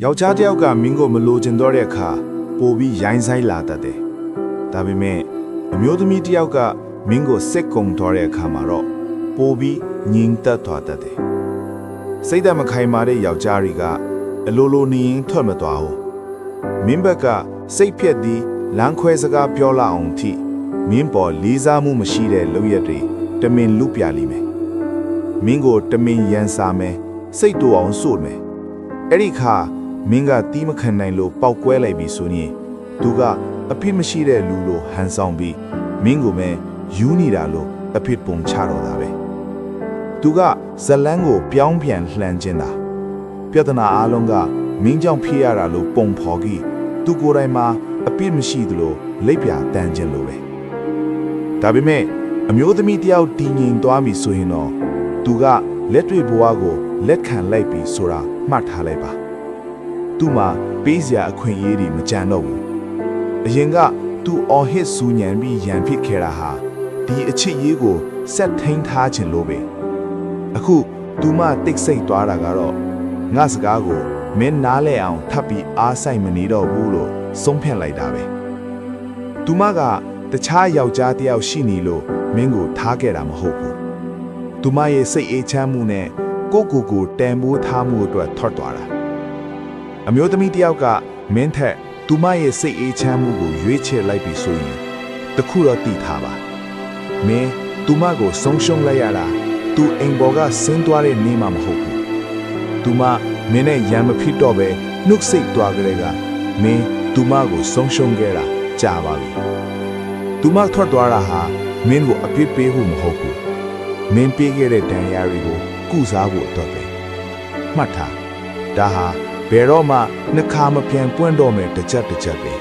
ယောက်ျားတစ်ယောက်ကမင်းကိုမလိုချင်တော့တဲ့အခါပိုပြီးရိုင်းဆိုင်လာတတ်တယ်ဒါပေမဲ့အမျိုးသမီးတစ်ယောက်ကမင်းကိုစိတ်ကုံတော်တဲ့အခါမှာတော့ပိုပြီးငြိမ်သက်သွားတတ်တယ်စိတ်သက်မခိုင်မာတဲ့ယောက်ျားတွေကအလိုလိုနေရင်ထွက်မသွားဘူးမင်းဘက်ကစိတ်ဖြက်သည်လမ်းခွဲစကားပြောလာအောင်ထိမင်းပေါ်လေးစားမှုမရှိတဲ့လုပ်ရက်တွေတမင်လူပြလိမ့်မယ်မင်းကိုတမင်ရန်စာမယ်စိတ်တူအောင်စို့မယ်အဲ့ဒီခါမင်းကတီးမခံနိုင်လို့ပောက်ကွဲလိုက်ပြီဆိုရင်သူကအဖြစ်မရှိတဲ့လူလိုဟန်ဆောင်ပြီးမင်းကိုပဲယူနေတာလို့အဖြစ်ပုံချတော့တာပဲသူကဇလန်းကိုပြောင်းပြန်လှန်ခြင်းတာပြဿနာအလုံးကမင်းကြောင့်ဖြစ်ရတာလို့ပုံဖော်ပြီးသူကိုယ်တိုင်မှာအပြစ်မရှိသလိုလက်ပြတန်းခြင်းလိုပဲဒါပေမဲ့အမျိုးသမီးတယောက်တည်ငြိမ်သွားပြီဆိုရင်တော့သူကလက်တွေ့ဘဝကိုလက်ခံလိုက်ပြီဆိုတာမှတ်ထားလိုက်ပါသူ့မှာပေးစရာအခွင့်အရေးတွေမကြံတော့ဘူးအရင်ကသူအော်ဟစ်စူညံပြီးရန်ဖြစ်ခဲ့တာဟာဒီအချစ်ရေးကိုဆက်ထိန်ထားခြင်းလိုပဲအခုသူမတိတ်ဆိတ်သွားတာကတော့ငါစကားကိုမင်းနားလဲအောင်ထပ်ပြီးအားဆိုင်မနေတော့ဘူးလို့ဆုံးဖြတ်လိုက်တာပဲသူမကတခြားယောက်ျားတစ်ယောက်ရှိနေလို့မင်းကိုထားခဲ့တာမဟုတ်ဘူးသူမရဲ့စိတ်အေးချမ်းမှုနဲ့ကိုတန်ဖိုးထားမှုအတွက်ထွက်သွားတာအမျိုးသမီးတစ်ယောက်ကမင်းထက်သူမရဲ့စိတ်အေးချမ်းမှုကိုရွေးချယ်လိုက်ပြီဆိုရင်တခုတော့သိထားပါမင်းသူမကိုဆုံးရှုံးလိုက်ရတာသူအိမ်ပေါ်ကဆင်းသွားတဲ့နေ့မှမဟုတ်ဘူးသူမမင်းနဲ့ရံမဖြစ်တော့ပဲနှုတ်ဆက်သွားကြတဲ့ကမင်းသူမကိုဆုံးရှုံးခဲ့တာကြာပါပြီသူမထွက်သွားတာဟာမင်းကိုအပြစ်ပေးဖို့မဟုတ်ဘူးမင်းပေးခဲ့တဲ့ဒဏ်ရာတွေကိုကုစားဖို့အတွက်ပဲမှတ်ထားဒါဟာဘယ်တော့မှနှခါမပြန်ပွင့်တော့မယ်တစ်ချက်ပဲ